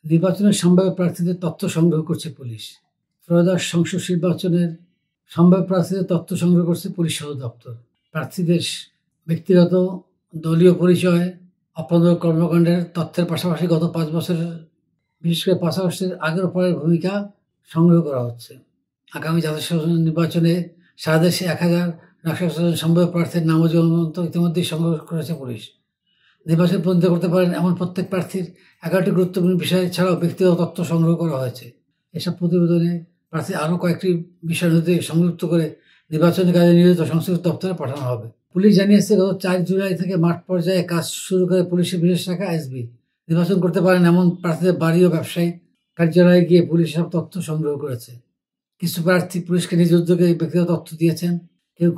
নির্বাচনের সম্ভাব্য প্রার্থীদের তথ্য সংগ্রহ করছে পুলিশ। ত্রয়োদশ সংসদ নির্বাচনের সম্ভাব্য প্রার্থীদের তথ্য সংগ্রহ করছে পুলিশ সদর দপ্তর। প্রার্থীদের ব্যক্তিগত, দলীয় পরিচয়, অপরাধমূলক কর্মকাণ্ডের তথ্যের পাশাপাশি গত ৫ বছরের, বিশেষ করে ৫ আগস্টের আগের ও পরের ভূমিকা সংগ্রহ করা হচ্ছে। আগামী জাতীয় সংসদ নির্বাচনে সারা দেশে ১,৯৬৭ জন সম্ভাব্য প্রার্থীর নাম ও জন্মদিন ইতিমধ্যেই সংগ্রহ করেছে পুলিশ। নির্বাচন প্রতিদ্বন্দ্বিতা করতে পারেন এমন প্রত্যেক প্রার্থীর ১১টি গুরুত্বপূর্ণ বিষয় ছাড়াও ব্যক্তিগত তথ্য সংগ্রহ করা হয়েছে। এসব প্রতিবেদনে প্রার্থী আরও কয়েকটি বিষয় নথি সংযুক্ত করে নির্বাচনী কাজে নিয়োজিত সংশ্লিষ্ট দপ্তরে পাঠানো হবে। পুলিশ জানিয়েছে, গত ৪ জুলাই থেকে মাঠ পর্যায়ে কাজ শুরু করে পুলিশের বিশেষ শাখা এসবি। নির্বাচন করতে পারেন এমন প্রার্থীদের বাড়ি ও ব্যবসায়িক কার্যালয়ে গিয়ে পুলিশ সব তথ্য সংগ্রহ করেছে। কিছু প্রার্থী পুলিশকে নিজ উদ্যোগে ব্যক্তিগত তথ্য দিয়েছেন, কেউ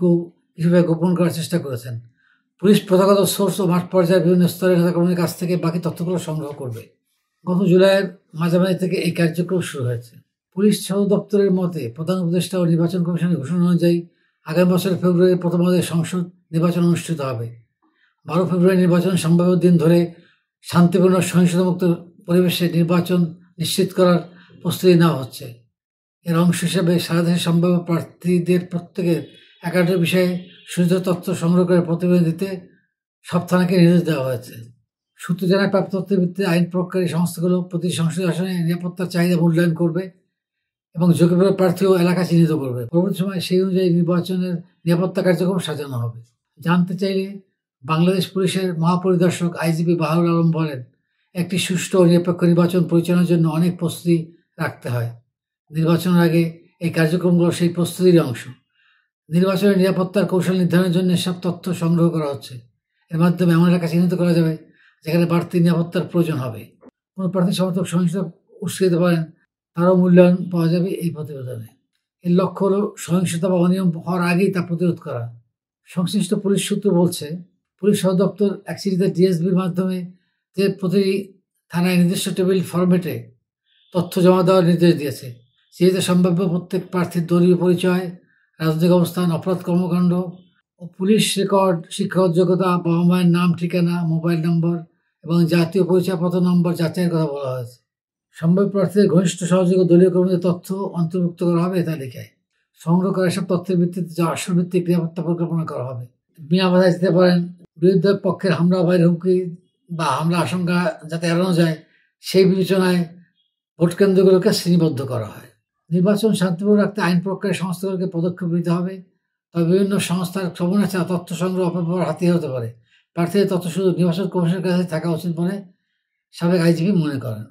কিছুভাবে গোপন করার চেষ্টা করেছেন। পুলিশ প্রথাগত সোর্স ও মাঠ পর্যায়ে বিভিন্ন স্তরের নেতাকর্মীর কাছ থেকে বাকি তথ্যগুলো সংগ্রহ করবে। গত জুলাইয়ের মাঝামাঝি থেকে এই কার্যক্রম শুরু হয়েছে। পুলিশ সদর দপ্তরের মতে, প্রধান উপদেষ্টা ও নির্বাচন কমিশনের ঘোষণা অনুযায়ী আগামী বছরের ফেব্রুয়ারির প্রথমার্ধে সংসদ নির্বাচন অনুষ্ঠিত হবে। ১২ ফেব্রুয়ারি নির্বাচনের সম্ভাব্য দিন ধরে শান্তিপূর্ণ সহিংসতামুক্ত পরিবেশে নির্বাচন নিশ্চিত করার প্রস্তুতি নেওয়া হচ্ছে। এর অংশ হিসেবে সারা দেশের সম্ভাব্য প্রার্থীদের প্রত্যেকের ১১টি বিষয়ে সুনির্দিষ্ট তথ্য সংগ্রহ করে প্রতিবেদন দিতে সব থানাকে নির্দেশ দেওয়া হয়েছে। সূত্র জানায়, প্রাপ্ত তথ্যের ভিত্তিতে আইন প্রয়োগকারী সংস্থাগুলো প্রতি সংসদীয় আসনে নিরাপত্তার চাহিদা মূল্যায়ন করবে এবং ঝুঁকিপূর্ণ প্রার্থী ও এলাকা চিহ্নিত করবে। পরবর্তী সময়ে সেই অনুযায়ী নির্বাচনের নিরাপত্তা কার্যক্রম সাজানো হবে। জানতে চাইলে বাংলাদেশ পুলিশের মহাপরিদর্শক আইজিপি বাহারুল আলম বলেন, একটি সুষ্ঠু ও নিরপেক্ষ নির্বাচন পরিচালনার জন্য অনেক প্রস্তুতি রাখতে হয়। নির্বাচনের আগে এই কার্যক্রমগুলো সেই প্রস্তুতির অংশ। নির্বাচনের নিরাপত্তার কৌশল নির্ধারণের জন্য সব তথ্য সংগ্রহ করা হচ্ছে। এর মাধ্যমে এমন এলাকা চিহ্নিত করা যাবে যেখানে বাড়তি নিরাপত্তার প্রয়োজন হবে। কোনো প্রার্থী সমর্থক সহিংসতা উস্কে দিতে পারেন, তারও মূল্যায়ন পাওয়া যাবে এই প্রতিবেদনে। এর লক্ষ্য হল সহিংসতা বা অনিয়ম হওয়ার আগেই তা প্রতিরোধ করা। সংশ্লিষ্ট পুলিশ সূত্র বলছে, পুলিশ সদর দপ্তর এক চিঠিতে ডিএসবির মাধ্যমে যে প্রতিটি থানায় নির্দিষ্ট টেবিল ফরম্যাটে তথ্য জমা দেওয়ার নির্দেশ দিয়েছে। চিঠিতে সম্ভাব্য প্রত্যেক প্রার্থীর দলীয় পরিচয়, রাজনৈতিক অবস্থান, অপরাধ কর্মকাণ্ড ও পুলিশ রেকর্ড, শিক্ষাগত যোগ্যতা, বাবা মায়ের নাম, ঠিকানা, মোবাইল নম্বর এবং জাতীয় পরিচয়পত্র নম্বর যাচাইয়ের কথা বলা হয়েছে। সম্ভাব্য প্রার্থীদের ঘনিষ্ঠ সহযোগী ও দলীয় কর্মীদের তথ্য অন্তর্ভুক্ত করা হবে এই তালিকায়। সংগ্রহ করা এসব তথ্যের ভিত্তিতে আসনভিত্তিক নিরাপত্তা পরিকল্পনা করা হবে। বিনা বাধায় যেতে পারেন বিরুদ্ধে পক্ষের হামলা, বাইরের হুমকি বা হামলা আশঙ্কা যাতে এড়ানো যায় সেই বিবেচনায় ভোট কেন্দ্রগুলোকে শ্রেণীবদ্ধ করা হয়। নির্বাচন শান্তিপূর্ণ রাখতে আইন প্রয়োগকারী সংস্থাগুলোকে পদক্ষেপ নিতে হবে। তবে বিভিন্ন সংস্থার সমন্বয় ছাড়া তথ্য সংগ্রহ অপব্যবহার হাতিয়ার হতে পারে। প্রার্থীদের তথ্য শুধু নির্বাচন কমিশনের কাছে থাকা উচিত বলে সাবেক আইজিপি মনে করেন।